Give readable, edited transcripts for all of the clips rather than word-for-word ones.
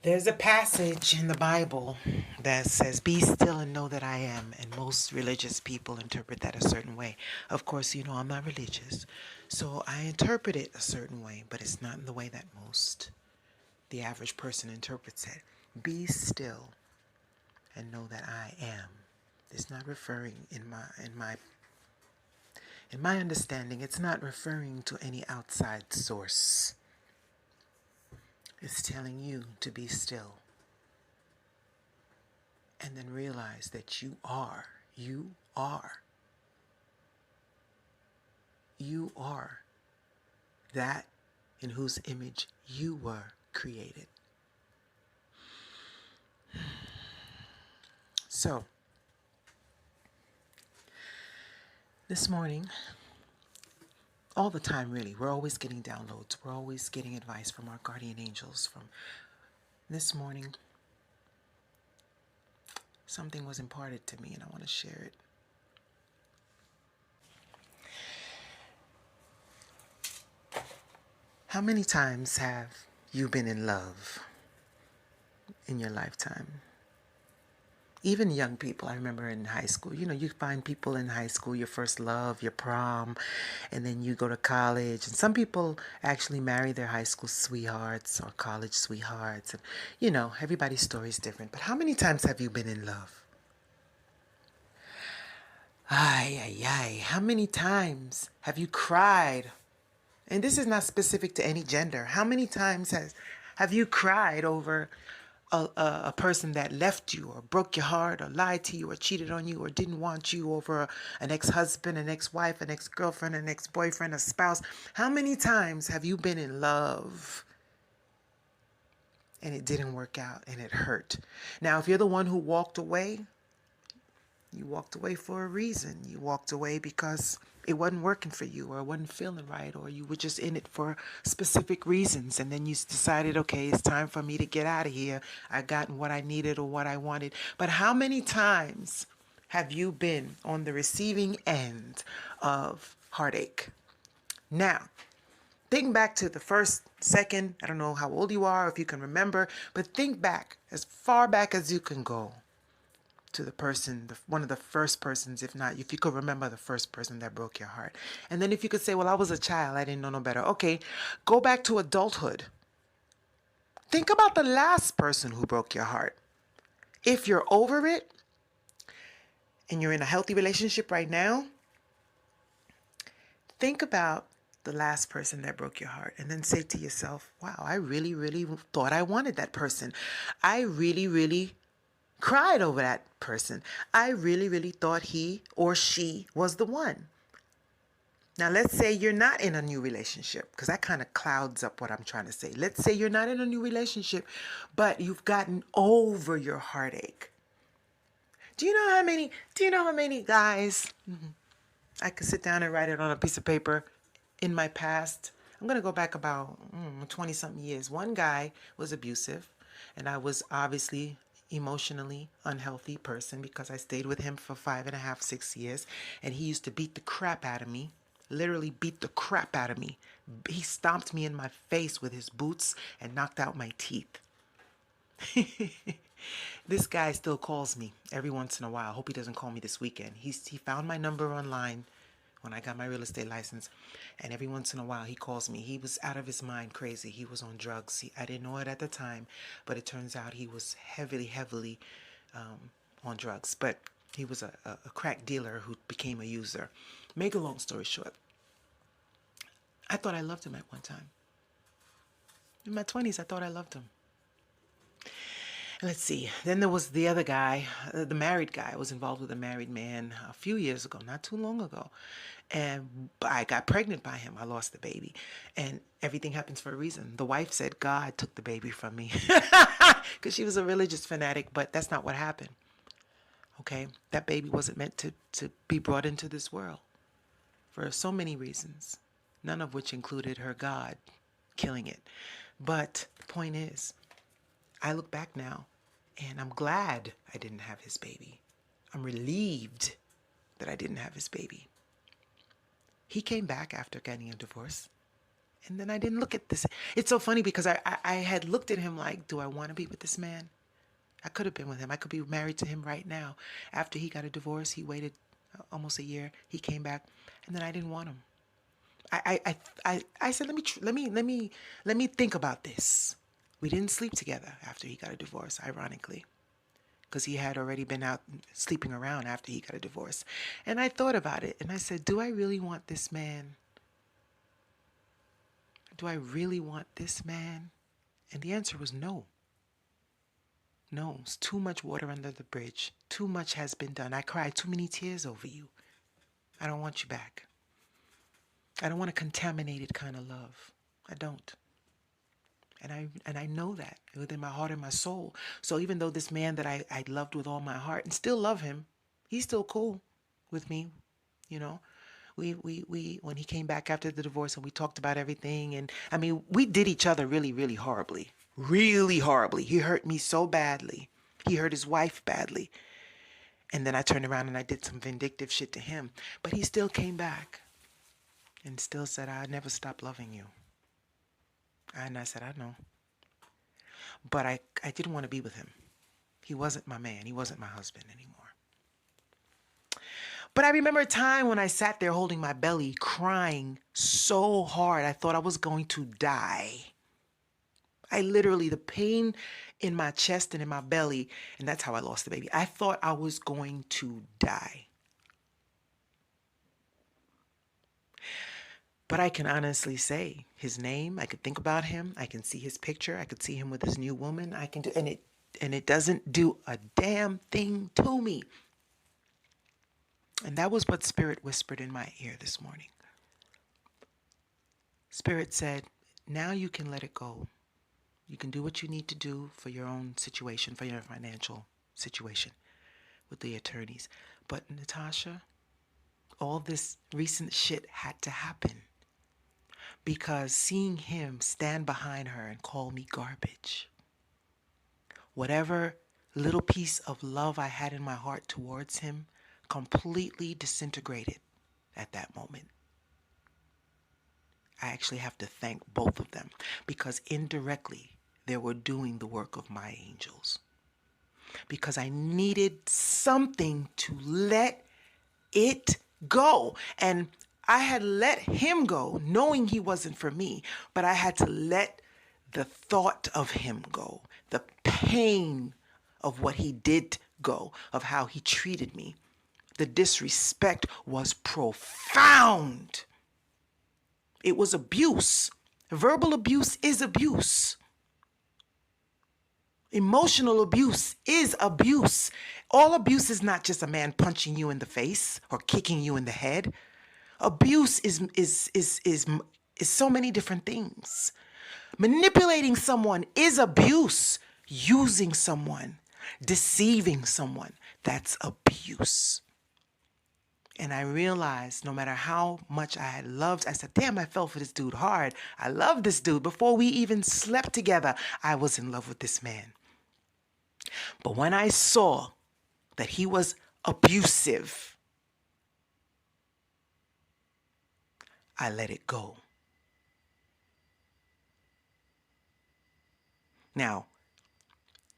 There's a passage in the Bible that says, "Be still and know that I am." And most religious people interpret that a certain way. Of course, I'm not religious. So I interpret it a certain way, but it's not in the way that the average person interprets it. Be still and know that I am. It's not referring in my understanding, it's not referring to any outside source. It's telling you to be still and then realize that you are that in whose image you were created. So, this morning, all the time really, we're always getting downloads. We're always getting advice from our guardian angels. From this morning, something was imparted to me and I want to share it. How many times have you been in love in your lifetime? Even young people, I remember in high school, you find people in high school, your first love, your prom, and then you go to college. And some people actually marry their high school sweethearts or college sweethearts. And, everybody's story is different. But how many times have you been in love? Ay, ay, ay. How many times have you cried? And this is not specific to any gender. How many times have you cried over a person that left you or broke your heart or lied to you or cheated on you or didn't want you, over an ex-husband, an ex-wife, an ex-girlfriend, an ex-boyfriend, a spouse? How many times have you been in love and it didn't work out and it hurt? Now, if you're the one who walked away, you walked away for a reason. You walked away because it wasn't working for you, or it wasn't feeling right, or you were just in it for specific reasons. And then you decided, okay, it's time for me to get out of here. I gotten what I needed or what I wanted. But how many times have you been on the receiving end of heartache? Now, think back to the first, second, I don't know how old you are, if you can remember, but think back as far back as you can go to the person, one of the first persons, if not, if you could remember the first person that broke your heart. And then if you could say, well, I was a child, I didn't know no better. Okay, go back to adulthood. Think about the last person who broke your heart. If you're over it and you're in a healthy relationship right now, think about the last person that broke your heart and then say to yourself, wow, I really, really thought I wanted that person. I really, really cried over that person. I really, really thought he or she was the one. Now, let's say you're not in a new relationship, because that kind of clouds up what I'm trying to say. Let's say you're not in a new relationship, but you've gotten over your heartache. Do you know how many guys, I could sit down and write it on a piece of paper, in my past? I'm going to go back about 20 something years. One guy was abusive, and I was obviously emotionally unhealthy person because I stayed with him for 5.5, 6 years, and he used to beat the crap out of me. Literally beat the crap out of me. He stomped me in my face with his boots and knocked out my teeth. This guy still calls me every once in a while. I hope he doesn't call me this weekend. He found my number online when I got my real estate license, and every once in a while he calls me. He was out of his mind crazy. He was on drugs. I didn't know it at the time, but it turns out he was heavily, heavily on drugs. But he was a crack dealer who became a user. Make a long story short, I thought I loved him at one time. In my 20s, I thought I loved him. Let's see. Then there was the other guy, the married guy. I was involved with a married man a few years ago, not too long ago. And I got pregnant by him. I lost the baby. And everything happens for a reason. The wife said God took the baby from me because she was a religious fanatic, but that's not what happened. Okay? That baby wasn't meant to be brought into this world for so many reasons, none of which included her God killing it. But the point is, I look back now and I'm glad I didn't have his baby. I'm relieved that I didn't have his baby. He came back after getting a divorce And then I didn't look at this. It's so funny because I had looked at him like, do I want to be with this man? I could have been with him. I could be married to him right now. After he got a divorce, he waited almost a year. He came back, and then I didn't want him. I said, let me think about this. We didn't sleep together after he got a divorce, ironically, because he had already been out sleeping around after he got a divorce. And I thought about it, and I said, do I really want this man? Do I really want this man? And the answer was no. No, it's too much water under the bridge. Too much has been done. I cried too many tears over you. I don't want you back. I don't want a contaminated kind of love. I don't. And I know that within my heart and my soul. So even though this man that I loved with all my heart and still love him, he's still cool with me, you know. We when he came back after the divorce and we talked about everything, and I mean, we did each other really, really horribly. Really horribly. He hurt me so badly. He hurt his wife badly. And then I turned around and I did some vindictive shit to him. But he still came back and still said, I never stopped loving you. And I said, I know. But I didn't want to be with him. He wasn't my man. He wasn't my husband anymore. But I remember a time when I sat there holding my belly, crying so hard I thought I was going to die. I literally, the pain in my chest and in my belly, and that's how I lost the baby. I thought I was going to die. But I can honestly say his name, I could think about him, I can see his picture, I could see him with his new woman, I can do, and it doesn't do a damn thing to me. And that was what Spirit whispered in my ear this morning. Spirit said, now you can let it go. You can do what you need to do for your own situation, for your financial situation with the attorneys. But Natasha, all this recent shit had to happen because seeing him stand behind her and call me garbage, whatever little piece of love I had in my heart towards him completely disintegrated at that moment. I actually have to thank both of them because indirectly they were doing the work of my angels. Because I needed something to let it go. And I had let him go knowing he wasn't for me, but I had to let the thought of him go, the pain of what he did go, of how he treated me. The disrespect was profound. It was abuse. Verbal abuse is abuse. Emotional abuse is abuse. All abuse is not just a man punching you in the face or kicking you in the head. Abuse is so many different things. Manipulating someone is abuse. Using someone, deceiving someone, that's abuse. And I realized no matter how much I had loved, I said, damn, I fell for this dude hard. I love this dude. Before we even slept together, I was in love with this man. But when I saw that he was abusive, I let it go. Now,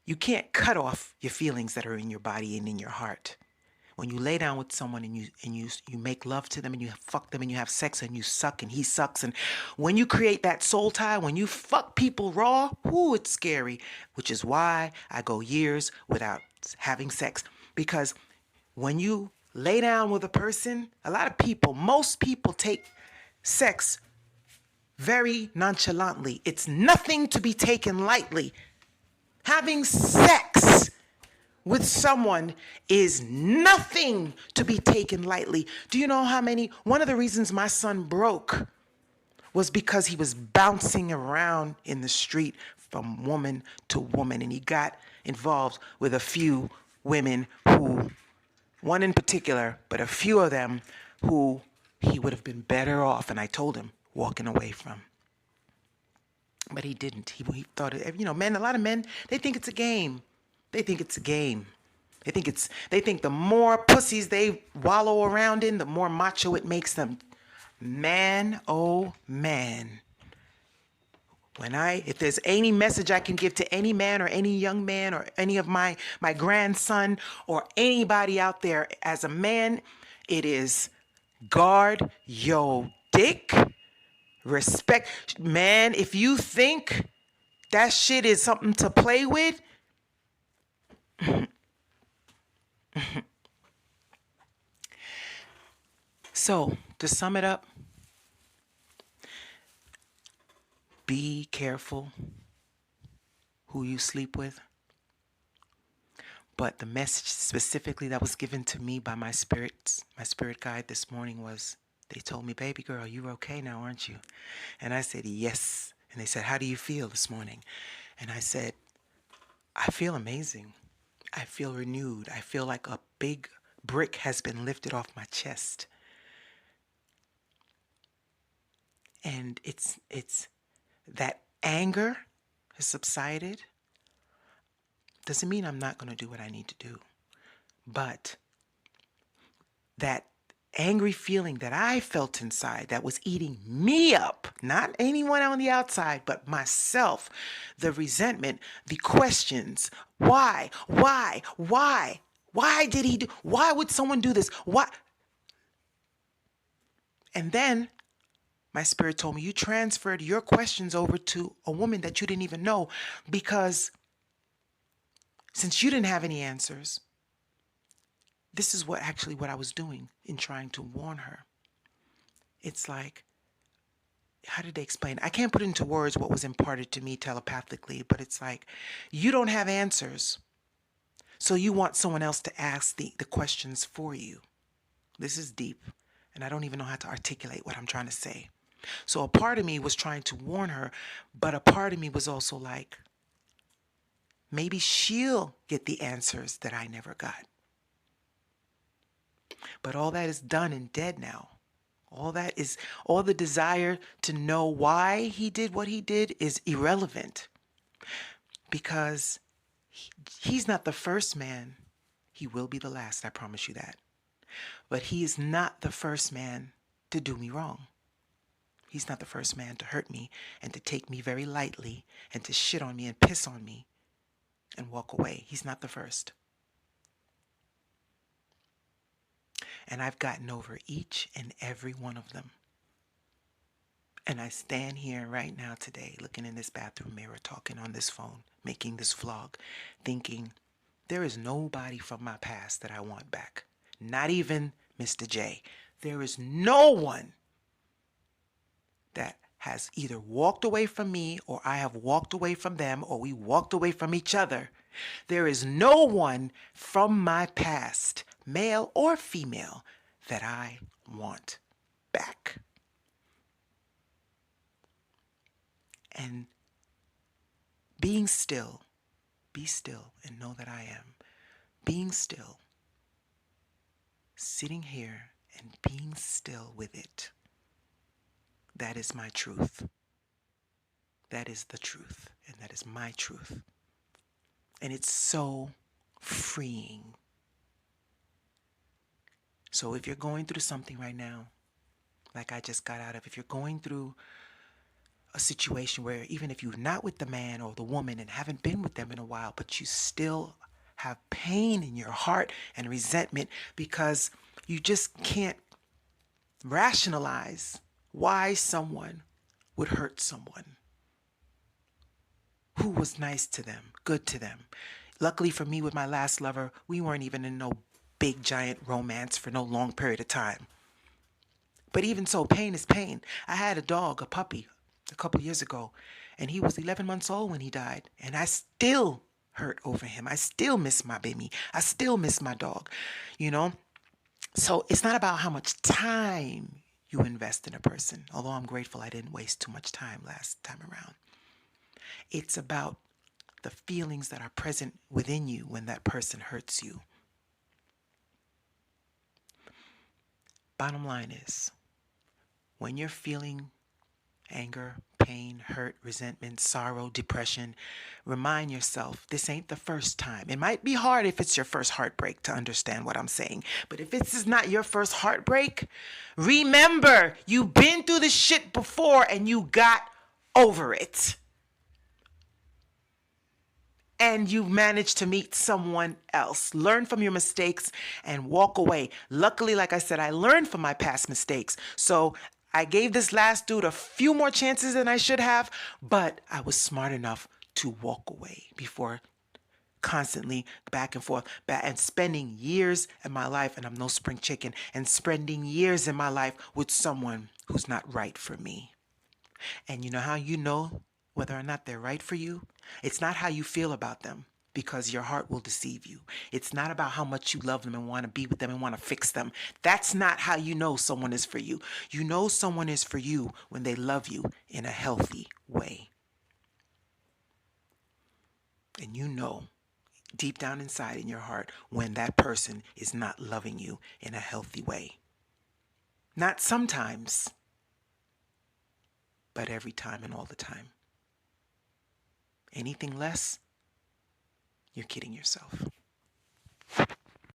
you can't cut off your feelings that are in your body and in your heart. When you lay down with someone and you make love to them and you fuck them and you have sex and you suck and he sucks, and when you create that soul tie, when you fuck people raw, whoo, it's scary, which is why I go years without having sex. Because when you lay down with a person, a lot of people, most people take sex very nonchalantly. It's nothing to be taken lightly. Having sex with someone is nothing to be taken lightly. Do you know how many? One of the reasons my son broke was because he was bouncing around in the street from woman to woman, and he got involved with a few women who, one in particular, but a few of them who he would have been better off, and I told him, walking away from. But he didn't. He thought, men, a lot of men, they think it's a game. They think it's a game. They think the more pussies they wallow around in, the more macho it makes them. Man, oh man. If there's any message I can give to any man or any young man or any of my grandson or anybody out there as a man, it is guard your dick. Respect. Man, if you think that shit is something to play with, so to sum it up, be careful who you sleep with. But the message specifically that was given to me by my spirit guide this morning was, they told me, baby girl, you're okay now, aren't you? And I said, yes. And they said, how do you feel this morning? And I said, I feel amazing. I feel renewed. I feel like a big brick has been lifted off my chest. And it's that anger has subsided. Doesn't mean I'm not going to do what I need to do. But that angry feeling that I felt inside that was eating me up, not anyone on the outside, but myself, the resentment, the questions, why did he do, why would someone do this? Why? And then my spirit told me, you transferred your questions over to a woman that you didn't even know, because since you didn't have any answers, this is what I was doing in trying to warn her. It's like, how did they explain? I can't put into words what was imparted to me telepathically, but it's like, you don't have answers, so you want someone else to ask the questions for you. This is deep, and I don't even know how to articulate what I'm trying to say. So a part of me was trying to warn her, but a part of me was also like, maybe she'll get the answers that I never got. But all that is done and dead now. All the desire to know why he did what he did is irrelevant. Because he's not the first man. He will be the last, I promise you that. But he is not the first man to do me wrong. He's not the first man to hurt me and to take me very lightly and to shit on me and piss on me and walk away. He's not the first. And I've gotten over each and every one of them. And I stand here right now today, looking in this bathroom mirror, talking on this phone, making this vlog, thinking, there is nobody from my past that I want back. Not even Mr. J. There is no one that has either walked away from me, or I have walked away from them, or we walked away from each other. There is no one from my past, male or female, that I want back. And being still, be still and know that I am. Being still, sitting here and being still with it. That is my truth. That is the truth, and that is my truth. And it's so freeing. So if you're going through something right now, like I just got out of, if you're going through a situation where even if you're not with the man or the woman and haven't been with them in a while, but you still have pain in your heart and resentment because you just can't rationalize why someone would hurt someone who was nice to them, good to them. Luckily for me, with my last lover, we weren't even in no big giant romance for no long period of time. But even so, pain is pain. I had a dog, a puppy, a couple years ago, and he was 11 months old when he died, and I still hurt over him. I still miss my baby. I still miss my dog, you know? So it's not about how much time you invest in a person, although I'm grateful I didn't waste too much time last time around. It's about the feelings that are present within you when that person hurts you. Bottom line is, when you're feeling anger, pain, hurt, resentment, sorrow, depression, remind yourself this ain't the first time. It might be hard if it's your first heartbreak to understand what I'm saying, but if this is not your first heartbreak, remember you've been through this shit before and you got over it. and you manage to meet someone else. Learn from your mistakes and walk away. Luckily, like I said, I learned from my past mistakes. So I gave this last dude a few more chances than I should have, but I was smart enough to walk away before constantly back and forth and spending years in my life, and I'm no spring chicken, and spending years in my life with someone who's not right for me. And you know how you know whether or not they're right for you? It's not how you feel about them, because your heart will deceive you. It's not about how much you love them and want to be with them and want to fix them. That's not how you know someone is for you. You know someone is for you when they love you in a healthy way. And you know deep down inside in your heart when that person is not loving you in a healthy way. Not sometimes, but every time and all the time. Anything less, you're kidding yourself.